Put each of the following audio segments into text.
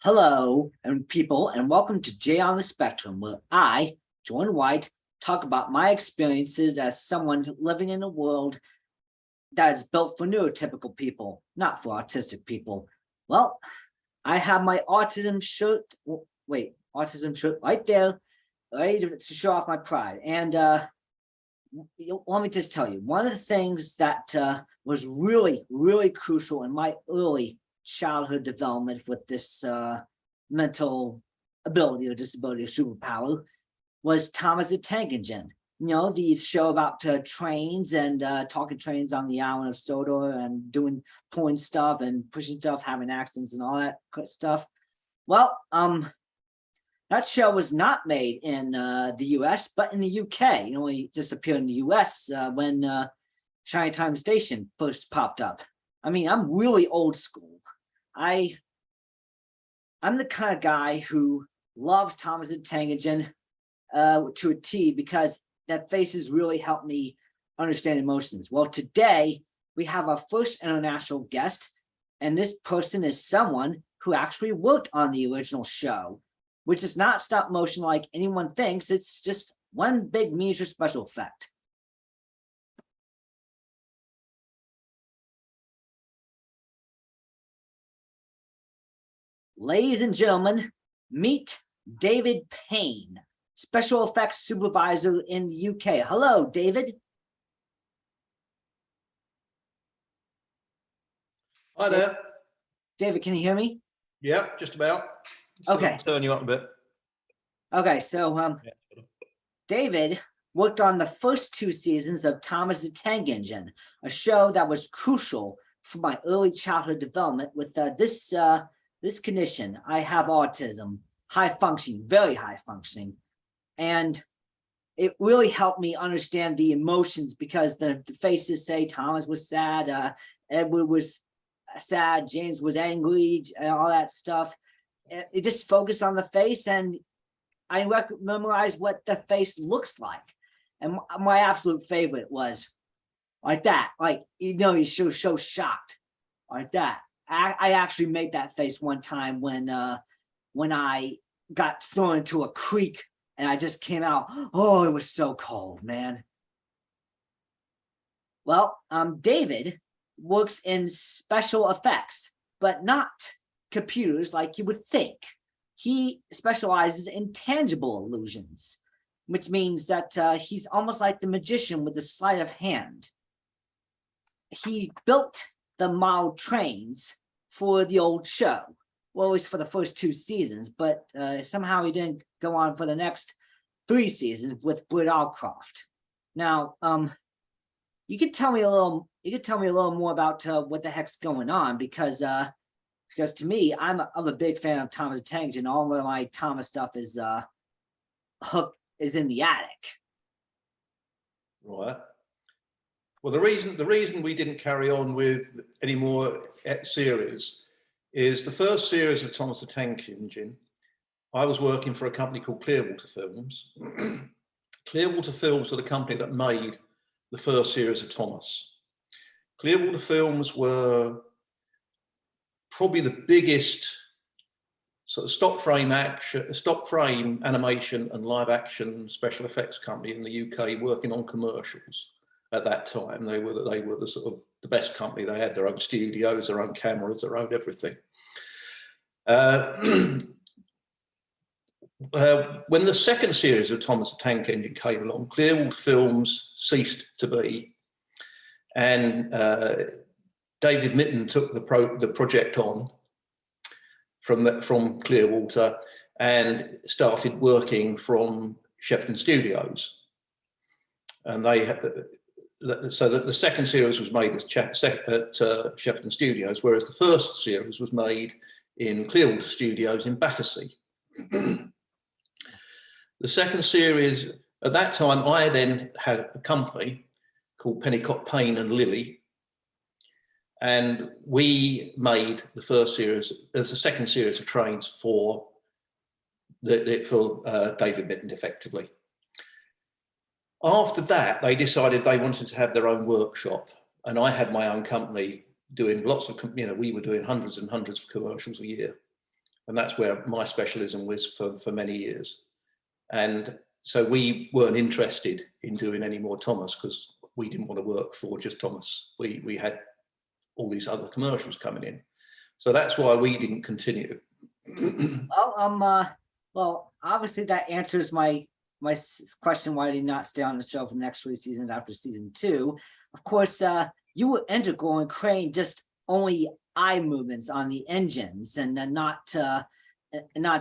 Hello, and people, and welcome to Jay on the Spectrum, where I, Jordan White, talk about my experiences as someone living in a world that is built for neurotypical people, not for autistic people. Well, I have my autism shirt, autism shirt right there, ready to show off my pride. And let me just tell you, one of the things that was really, really crucial in my early childhood development with this mental ability or disability or superpower was Thomas the Tank Engine. You know, the show about trains and talking trains on the island of Sodor and doing pulling stuff and pushing stuff, having accidents and all that stuff. Well, that show was not made in the US, but in the UK. You know, it just appeared in the US when Shiny Time Station first popped up. I mean, I'm really old school. I'm the kind of guy who loves Thomas the Tank Engine to a T, because that faces really helped me understand emotions. Well, today we have our first international guest, and this person is someone who actually worked on the original show, which is not stop motion like anyone thinks. It's just one big miniature special effect. Ladies and gentlemen, meet David Payne, special effects supervisor in the UK. Hello, David. Hi there. David, can you hear me? Yeah, just about. Okay. Turn you up a bit. Okay, so David worked on the first 2 seasons of Thomas the Tank Engine, a show that was crucial for my early childhood development with this condition. I have autism, high functioning, very high functioning. And it really helped me understand the emotions, because the faces say Thomas was sad, Edward was sad, James was angry, and all that stuff. It just focused on the face, and I memorized what the face looks like. And my absolute favorite was like that, like, you know, he's so shocked, like that. I actually made that face one time when I got thrown into a creek and I just came out. Oh, it was so cold, man. Well, David works in special effects, but not computers like you would think. He specializes in tangible illusions, which means that he's almost like the magician with a sleight of hand. He built the model trains for the old show. Well, it was for the first 2 seasons, but somehow he didn't go on for the next 3 seasons with Britt Allcroft. Now, you could tell me a little more about what the heck's going on, because to me, I'm a big fan of Thomas the Tank Engine. All of my Thomas stuff is is in the attic. Right. Well, the reason we didn't carry on with any more series is the first series of Thomas the Tank Engine. I was working for a company called Clearwater Films. Clearwater Films were the company that made the first series of Thomas. Clearwater Films were probably the biggest sort of stop frame animation and live action special effects company in the UK, working on commercials. At that time, they were the sort of the best company. They had their own studios, their own cameras, their own everything. When the second series of Thomas the Tank Engine came along, Clearwater Films ceased to be, and David Mitton took the project on from Clearwater and started working from Shepperton Studios. And they had so that the second series was made at Shepperton Studios, whereas the first series was made in Clearwater Studios in Battersea. The second series, at that time, I then had a company called Pennycott, Payne and Lilly, and we made the first series as a second series of trains for David Mitton, effectively. After that, they decided they wanted to have their own workshop, and I had my own company doing lots of, we were doing hundreds and hundreds of commercials a year. And that's where my specialism was for many years. And so we weren't interested in doing any more Thomas because we didn't want to work for just Thomas. We had all these other commercials coming in. So that's why we didn't continue. Well, obviously that answers my question, why did you not stay on the show for the next 3 seasons after season 2? Of course, you were integral in creating just only eye movements on the engines, and then not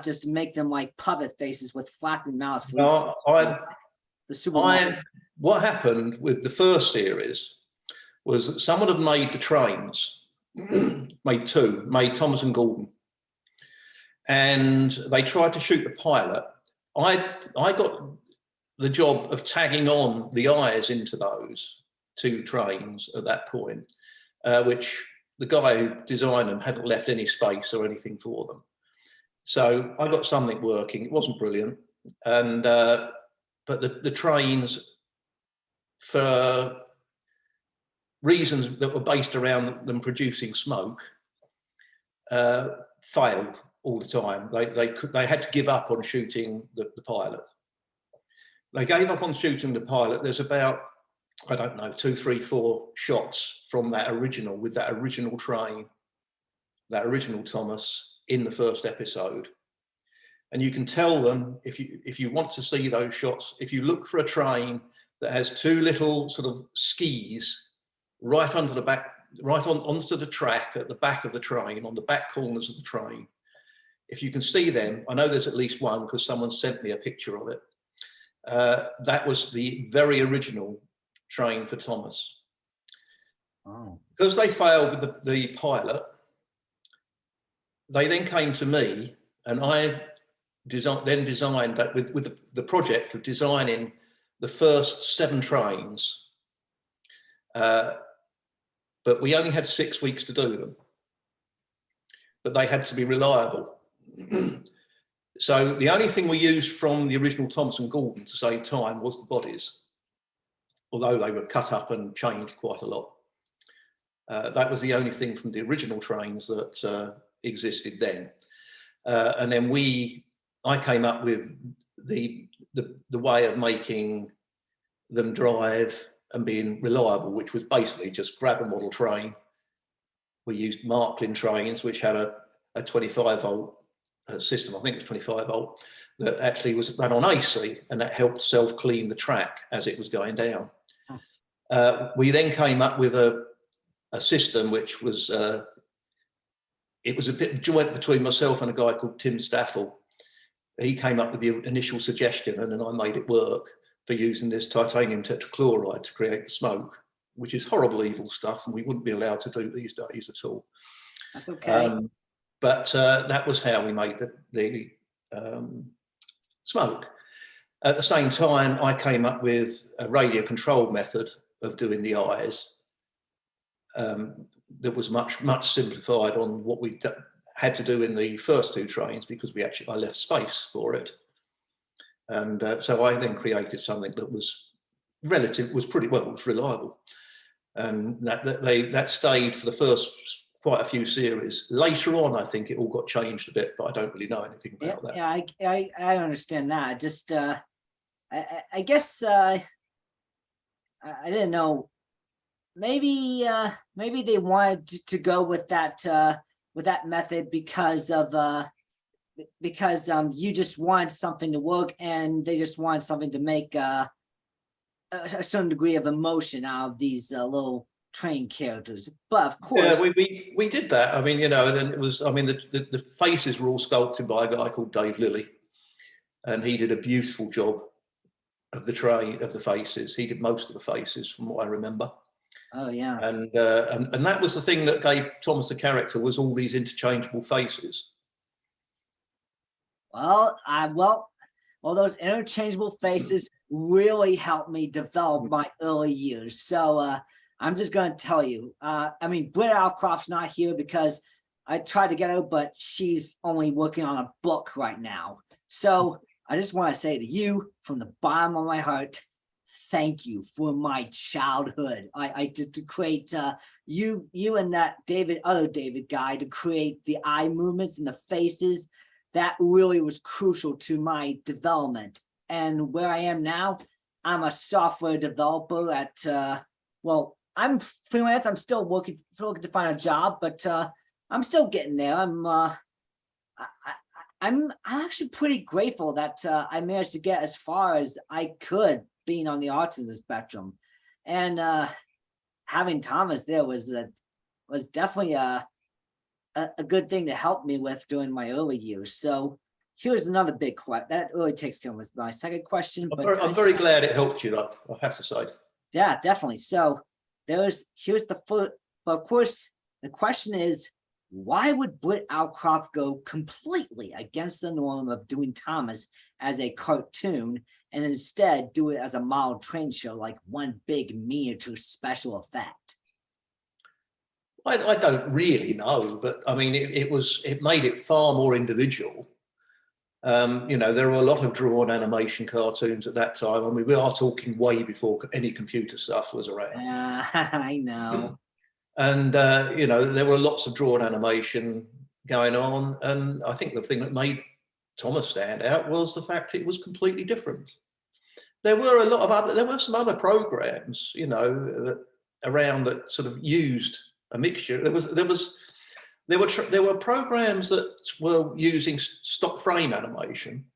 just make them like puppet faces with flapping mouths. No, what happened with the first series was that someone had made the trains, made Thomas and Gordon, and they tried to shoot the pilot. I got the job of tagging on the eyes into those 2 trains at that point, which the guy who designed them hadn't left any space or anything for them. So I got something working. It wasn't brilliant, and but the trains, for reasons that were based around them producing smoke, failed all the time. They had to give up on shooting the pilot. They gave up on shooting the pilot. There's about, I don't know, 2, 3, 4 shots from that original, with that original train, that original Thomas in the first episode. And you can tell them, if you want to see those shots, if you look for a train that has 2 little sort of skis right under the back, right onto the track at the back of the train, on the back corners of the train. If you can see them, I know there's at least one because someone sent me a picture of it. That was the very original train for Thomas. Oh. Because they failed with the pilot, they then came to me, and I designed that with the project of designing the first 7 trains. But we only had 6 weeks to do them. But they had to be reliable. So the only thing we used from the original Thomas and Gordon to save time was the bodies, although they were cut up and changed quite a lot. That was the only thing from the original trains that existed then. And then I came up with the way of making them drive and being reliable, which was basically just grab a model train. We used Marklin trains, which had a 25 volt system, I think it was 25 volt, that actually was run on AC, and that helped self-clean the track as it was going down. We then came up with a system which was, it was a bit joint between myself and a guy called Tim Staffel. He came up with the initial suggestion, and then I made it work for using this titanium tetrachloride to create the smoke, which is horrible, evil stuff, and we wouldn't be allowed to do these days at all. That's okay. But that was how we made the smoke. At the same time, I came up with a radio controlled method of doing the eyes that was much simplified on what we had to do in the first 2 trains, because I left space for it. And so I then created something that was pretty well, it was reliable. And that stayed for the first quite a few series. Later on, I think it all got changed a bit, but I don't really know anything about that. Yeah, I understand that. Just I guess I didn't know. Maybe they wanted to go with that method because you just wanted something to work, and they just wanted something to make a certain degree of emotion out of these little train characters. But of course, yeah, we did that. I mean, and it was, I mean, the faces were all sculpted by a guy called Dave Lilly, and he did a beautiful job of the faces. He did most of the faces, from what I remember. Oh yeah. And that was the thing that gave Thomas the character, was all these interchangeable faces. Well, all those interchangeable faces really helped me develop my early years. So I'm just going to tell you, I mean, Blair Alcroft's not here because I tried to get her, but she's only working on a book right now. So I just want to say to you, from the bottom of my heart, thank you for my childhood. I did to create you and that other David guy to create the eye movements and the faces. That really was crucial to my development. And where I am now, I'm a software developer at well, I'm freelance. I'm still looking to find a job, but I'm still getting there. I'm actually pretty grateful that I managed to get as far as I could being on the autism spectrum, and having Thomas there was definitely a good thing to help me with during my early years. So here's another big question that really takes care of my second question. I'm very glad it helped you, though, I have to say. Yeah, definitely. So here's the first, but of course the question is, why would Britt Outcroft go completely against the norm of doing Thomas as a cartoon and instead do it as a model train show, like one big miniature special effect? I don't really know, but I mean, it made it far more individual. You know, there were a lot of drawn animation cartoons at that time. I mean, we are talking way before any computer stuff was around. I know. And, you know, there were lots of drawn animation going on. And I think the thing that made Thomas stand out was the fact it was completely different. There were some other programs, you know, around that sort of used a mixture. There were programs that were using stock frame animation,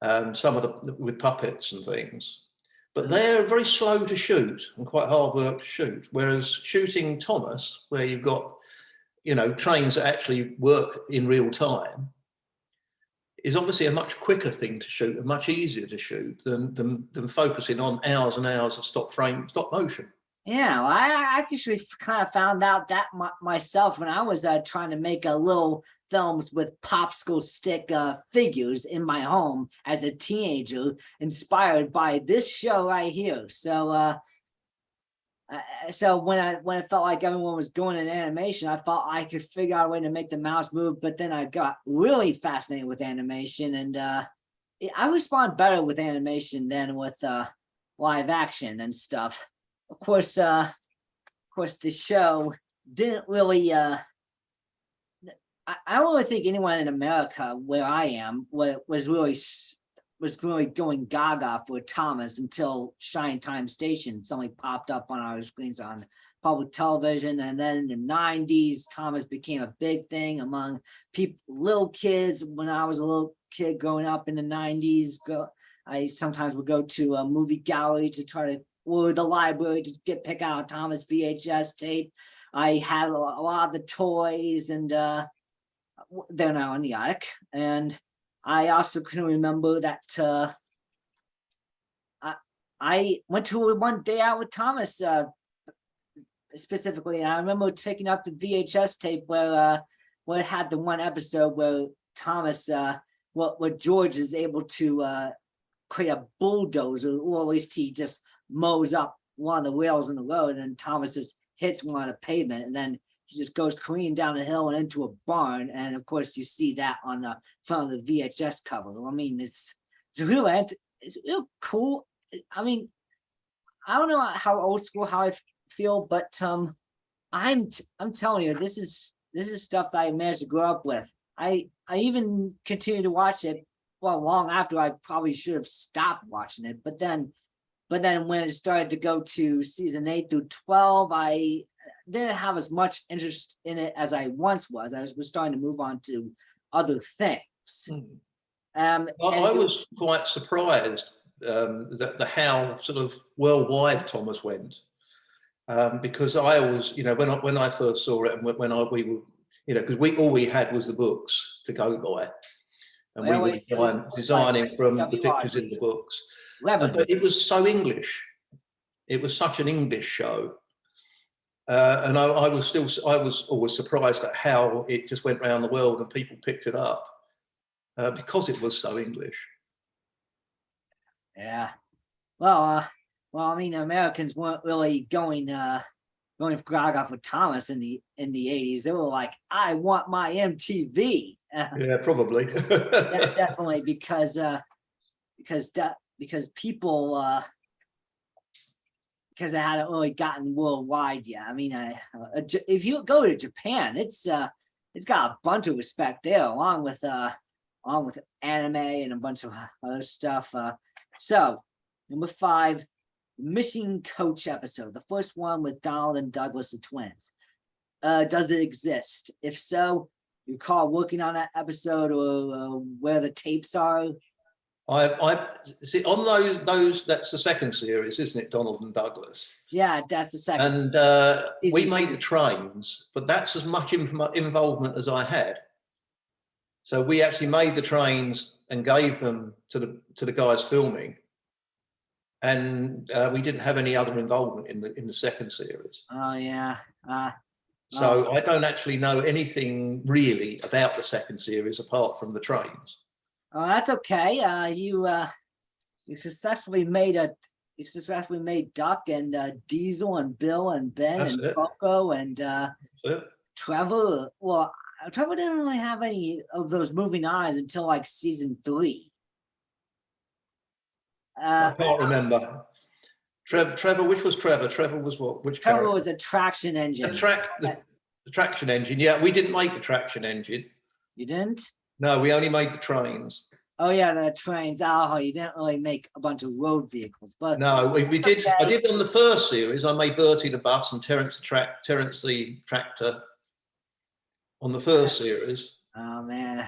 some of them with puppets and things, but they're very slow to shoot and quite hard work to shoot. Whereas shooting Thomas, where you've got, you know, trains that actually work in real time, is obviously a much quicker thing to shoot and much easier to shoot than focusing on hours and hours of stop motion. Yeah, well, I actually kind of found out that myself when I was trying to make a little films with popsicle stick figures in my home as a teenager, inspired by this show right here. So, so when I felt like everyone was going in animation, I thought I could figure out a way to make the mouse move. But then I got really fascinated with animation, and I respond better with animation than with live action and stuff. Of course, the show didn't really. I don't really think anyone in America, where I am, was really going gaga for Thomas until Shine Time Station suddenly popped up on our screens on public television, and then in the '90s, Thomas became a big thing among people, little kids. When I was a little kid growing up in the '90s, I sometimes would go to a movie gallery to try to. Or the library to pick out a Thomas VHS tape. I had a lot of the toys, and they're now in the attic. And I also can remember that I went to one day out with Thomas specifically. And I remember picking up the VHS tape where it had the one episode where Thomas, where George is able to create a bulldozer, or at least he just mows up one of the rails in the road, and Thomas just hits one on the pavement, and then he just goes careening down the hill and into a barn. And of course, you see that on the front of the VHS cover. I mean, it's real cool. I mean, I don't know how old school how I feel, but I'm telling you, this is stuff that I managed to grow up with. I even continue to watch it long after I probably should have stopped watching it, but then when it started to go to season 8 through 12, I didn't have as much interest in it as I once was. I was starting to move on to other things. I was quite surprised that how sort of worldwide Thomas went, because I always, you know, when I first saw it, and we were, you know, because all we had was the books to go by, and we were designing from the pictures in the books. But it was so English. It was such an English show, and I was always surprised at how it just went around the world and people picked it up because it was so English. Yeah. Well, I mean, Americans weren't really going gaga for Thomas in the 80s. They were like, I want my MTV. Yeah, probably. That's definitely because because people, because it hadn't really gotten worldwide yet. I mean, if you go to Japan, it's got a bunch of respect there, along with anime and a bunch of other stuff. So number 5, missing coach episode, the first one with Donald and Douglas, the twins. Does it exist? If so, you recall working on that episode, or where the tapes are? I see on those. That's the second series, isn't it? Donald and Douglas. Yeah, that's the second. And we made the trains, but that's as much involvement as I had. So we actually made the trains and gave them to the guys filming, and we didn't have any other involvement in the second series. Oh yeah. So I don't actually know anything really about the second series apart from the trains. Oh, that's okay. You successfully made Duck and Diesel and Bill and Ben That's and it. Coco and So, Trevor. Well, Trevor didn't really have any of those moving eyes until like season 3. I can't remember. Trevor, which was Trevor? Trevor was what? Which Trevor character? was a traction engine. The traction engine. Yeah, we didn't make the traction engine. You didn't? No, we only made the trains. Oh yeah, the trains. Oh, you didn't really make a bunch of road vehicles, but No, we did. Okay. I did on the first series. I made Bertie the bus and Terence the tractor on the first series. Oh man.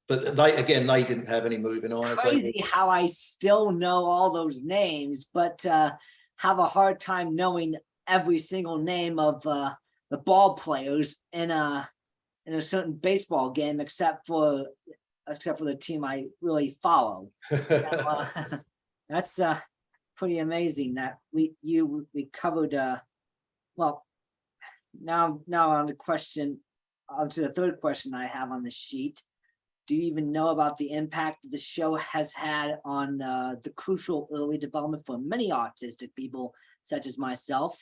But they didn't have any moving eyes. Crazy how I still know all those names, but have a hard time knowing every single name of the ball players in a certain baseball game, except for the team I really follow. That's pretty amazing that we covered. Well, now on to the third question I have on the sheet. Do you even know about the impact the show has had on the crucial early development for many autistic people, such as myself?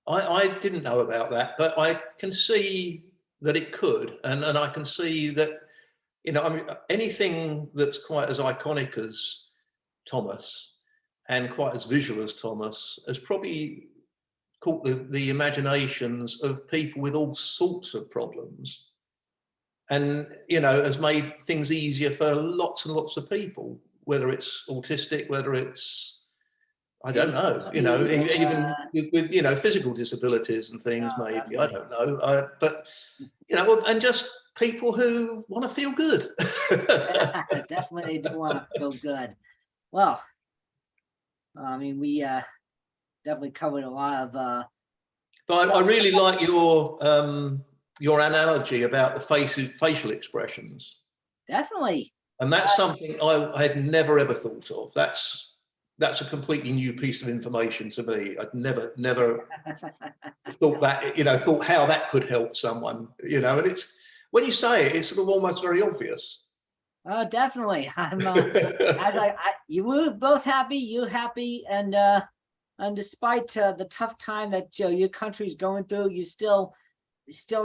I didn't know about that, but I can see that it could, and I can see that, I mean, anything that's quite as iconic as Thomas and quite as visual as Thomas has probably caught the imaginations of people with all sorts of problems, and has made things easier for lots and lots of people, whether it's autistic, whether it's, I don't know, even with physical disabilities and things, maybe, I don't know, but and just people who want to feel good. Definitely do want to feel good. Well, I mean, we definitely covered a lot of. But I really like your analogy about the facial expressions. Definitely. And that's something I had never ever thought of. That's a completely new piece of information to me. I'd never thought that, thought how that could help someone, and it's, when you say it, it's sort of almost very obvious. Definitely. I'm you were both happy, you're happy, and despite the tough time that your country's going through, you still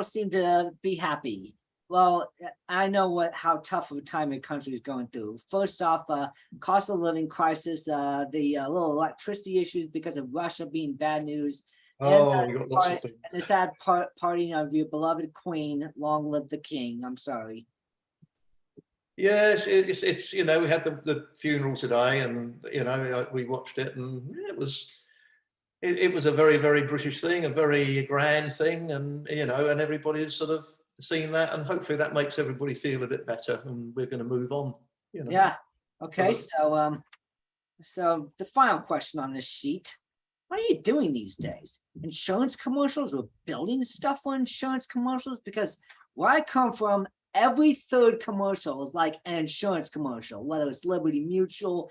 seem to be happy. Well, I know how tough of a time your country is going through. First off, cost of living crisis, the little electricity issues because of Russia being bad news. And, you got lots of things. And the sad parting of your beloved queen. Long live the king. I'm sorry. Yes, it's we had the funeral today, and we watched it, and it was a very, very British thing, a very grand thing, and and everybody's sort of seen that, and hopefully that makes everybody feel a bit better, and we're going to move on. Yeah. Okay. So the final question on this sheet: what are you doing these days? Insurance commercials, or building stuff for insurance commercials? Because where I come from, every third commercial is like an insurance commercial, whether it's Liberty Mutual,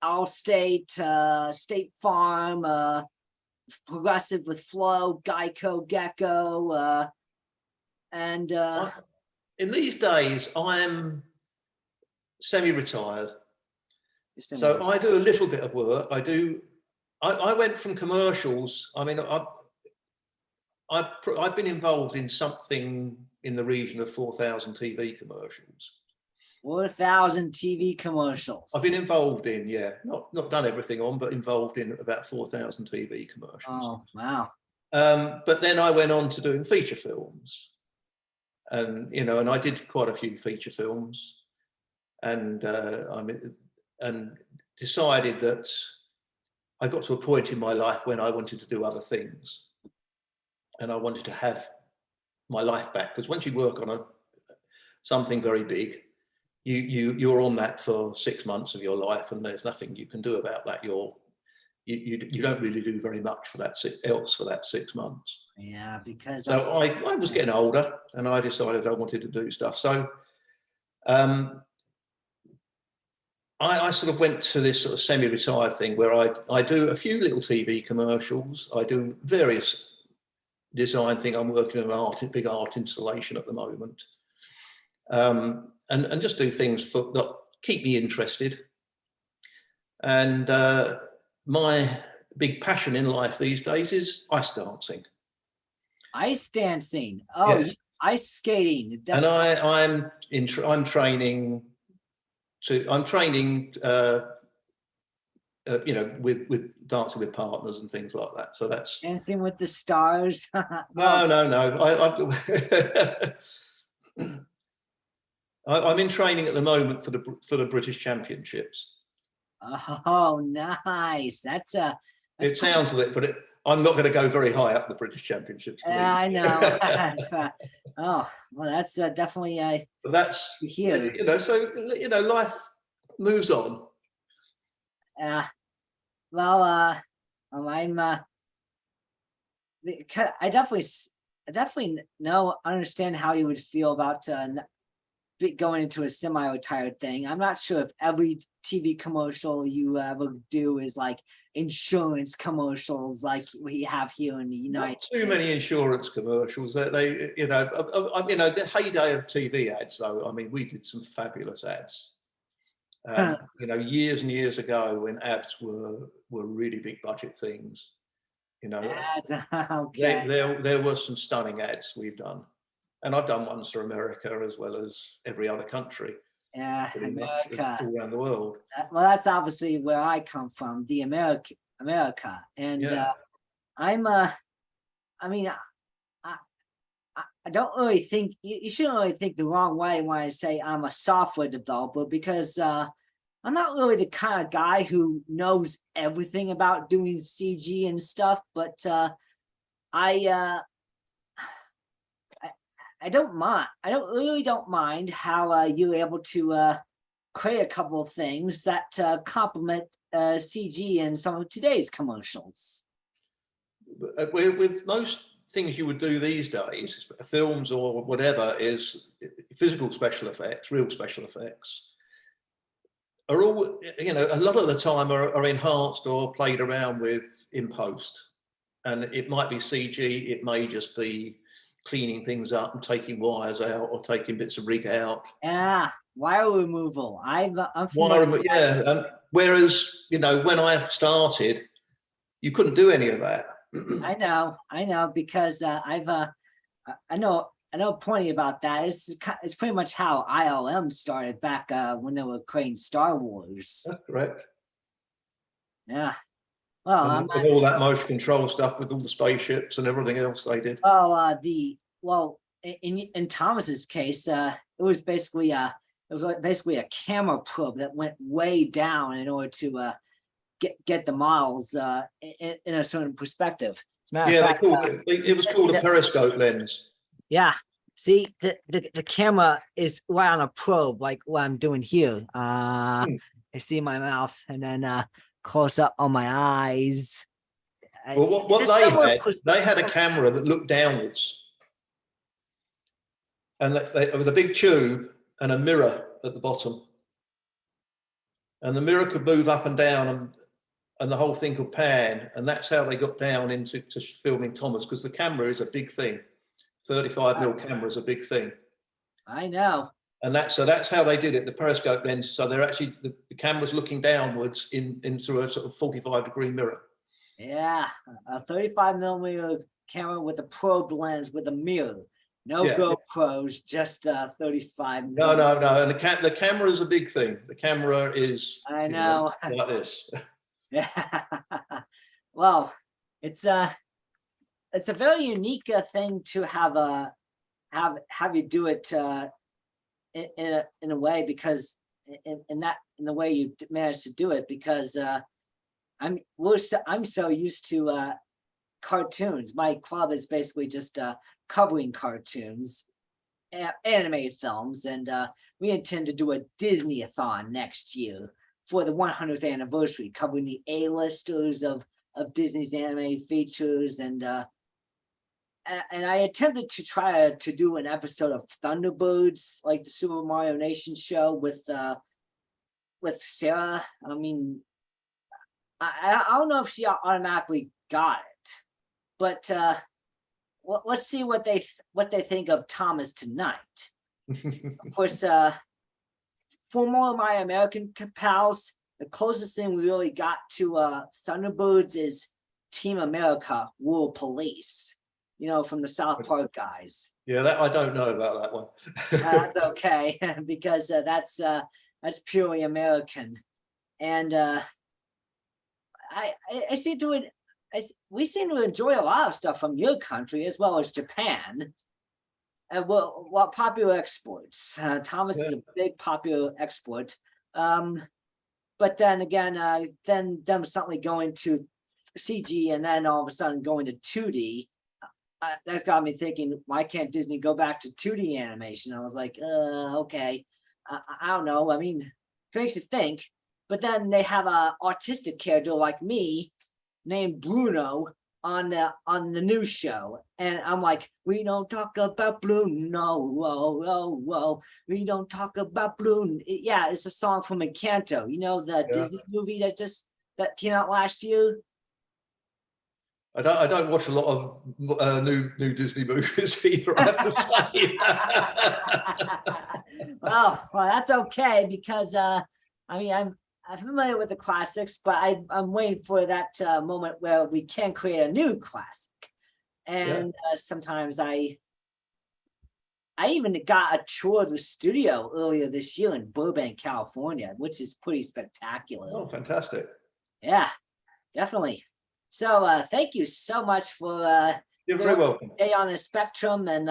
Allstate, State Farm, Progressive with Flo, Geico, Gecko, and in these days I'm semi-retired, so I do a little bit of work. I went from commercials. I mean, I've been involved in something in the region of 4,000 TV commercials, 4,000 TV commercials. I've been involved in, yeah, not done everything on, but involved in about 4,000 TV commercials. Oh, wow. But then I went on to doing feature films, and and I did quite a few feature films, and and decided that I got to a point in my life when I wanted to do other things, and I wanted to have my life back, because once you work on something very big, you're on that for 6 months of your life, and there's nothing you can do about that. You don't really do very much for that 6 months. Yeah, because So I was getting older, and I decided I wanted to do stuff. So I sort of went to this sort of semi-retired thing where I do a few little TV commercials. I do various design thing. I'm working on a big art installation at the moment, and just do things that keep me interested. And my big passion in life these days is ice dancing. Ice dancing. Oh, Yeah. Ice skating. And I'm training with dancing with partners and things like that. So that's Dancing with the Stars. no. I'm in training at the moment for the British Championships. Oh, nice. That's It sounds a it, but I'm not going to go very high up the British Championships. I know. Oh, well, that's definitely but that's here. So life moves on. Well, I'm I definitely understand how you would feel about going into a semi-retired thing. I'm not sure if every TV commercial you ever do is like insurance commercials like we have here in the United States. Not too many insurance commercials. The heyday of TV ads, though. I mean, we did some fabulous ads. Years and years ago, when ads were really big budget things. Okay. There were some stunning ads we've done. And I've done ones for America as well as every other country. Yeah, America. All around the world. Well, that's obviously where I come from, the America. And yeah. I don't really think, you shouldn't really think the wrong way when I say I'm a software developer, because I'm not really the kind of guy who knows everything about doing CG and stuff, but I don't mind. I don't mind how you're able to create a couple of things that complement CG in some of today's commercials. With most things you would do these days, films or whatever, is physical special effects, real special effects, are all, a lot of the time are enhanced or played around with in post. And it might be CG, it may just be cleaning things up and taking wires out or taking bits of rig out. Yeah, wire removal. Whereas, when I started, you couldn't do any of that. I know, because I know plenty about that. It's pretty much how ILM started back when they were creating Star Wars. That's correct. Yeah. Well, and all that motion control stuff with all the spaceships and everything else they did. In Thomas's case, it was basically a camera probe that went way down in order to get the models in a certain perspective. Yeah, it was called a periscope lens. Yeah. See, the camera is right on a probe, like what I'm doing here. I see my mouth, and then close up on my eyes. Well, they had a camera that looked downwards, and with a big tube and a mirror at the bottom, and the mirror could move up and down, and the whole thing could pan, and that's how they got down into filming Thomas, because the camera is a big thing. 35mm camera is a big thing. I know. And that's how they did it, the periscope lens. So they're actually, the camera's looking downwards in through a sort of 45-degree mirror. Yeah, a 35mm camera with a probe lens with a mirror. No Yeah. GoPros, just 35 No, no, no. And the camera is a big thing. The camera is, I you know. like this. Yeah. Well, it's a very unique thing to have you do it in a way, because in the way you managed to do it, because I'm so used to cartoons. My club is basically just covering cartoons, animated films, and we intend to do a Disney-a-thon next year for the 100th anniversary, covering the A-listers of Disney's animated features, and I attempted to try to do an episode of Thunderbirds, like the Super Mario Nation show with Sarah. I mean, I don't know if she automatically got it, but let's see what they think of Thomas Tonight. Of course, for more of my American pals, the closest thing we really got to Thunderbirds is Team America World Police, from the South Park guys. Yeah, I don't know about that one. That's okay, because that's purely American. And we seem to enjoy a lot of stuff from your country as well as Japan. What popular exports? Thomas is a big popular export. But then again, then them suddenly going to CG and then all of a sudden going to 2D. That got me thinking, why can't Disney go back to 2D animation? I was like, okay, I don't know. I mean, it makes you think. But then they have a autistic character like me named Bruno on the new show, and I'm like, we don't talk about Bruno, whoa, whoa, whoa. We don't talk about Bruno. Yeah, it's a song from Encanto. The Disney movie that came out last year. I don't watch a lot of new Disney movies either, I have to say. well, that's okay, because I mean, I'm familiar with the classics, but I'm waiting for that moment where we can create a new classic. And sometimes I even got a tour of the studio earlier this year in Burbank, California, which is pretty spectacular. Oh, fantastic. Yeah, definitely. So thank you so much for You're very welcome. Day on the Spectrum, and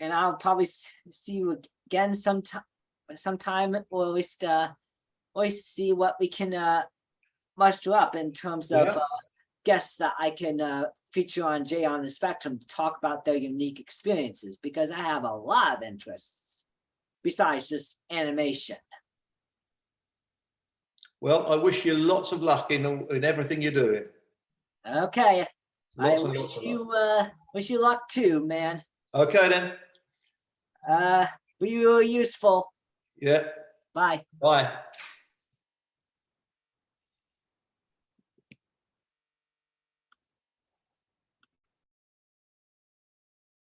I'll probably see you again sometime, or at least see what we can muster up in terms of guests that I can feature on Jay on the Spectrum to talk about their unique experiences, because I have a lot of interests besides just animation. Well, I wish you lots of luck in everything you're doing. Okay. Lots I and lots of wish you luck too, man. Okay then. But you were useful. Yeah. Bye. Bye.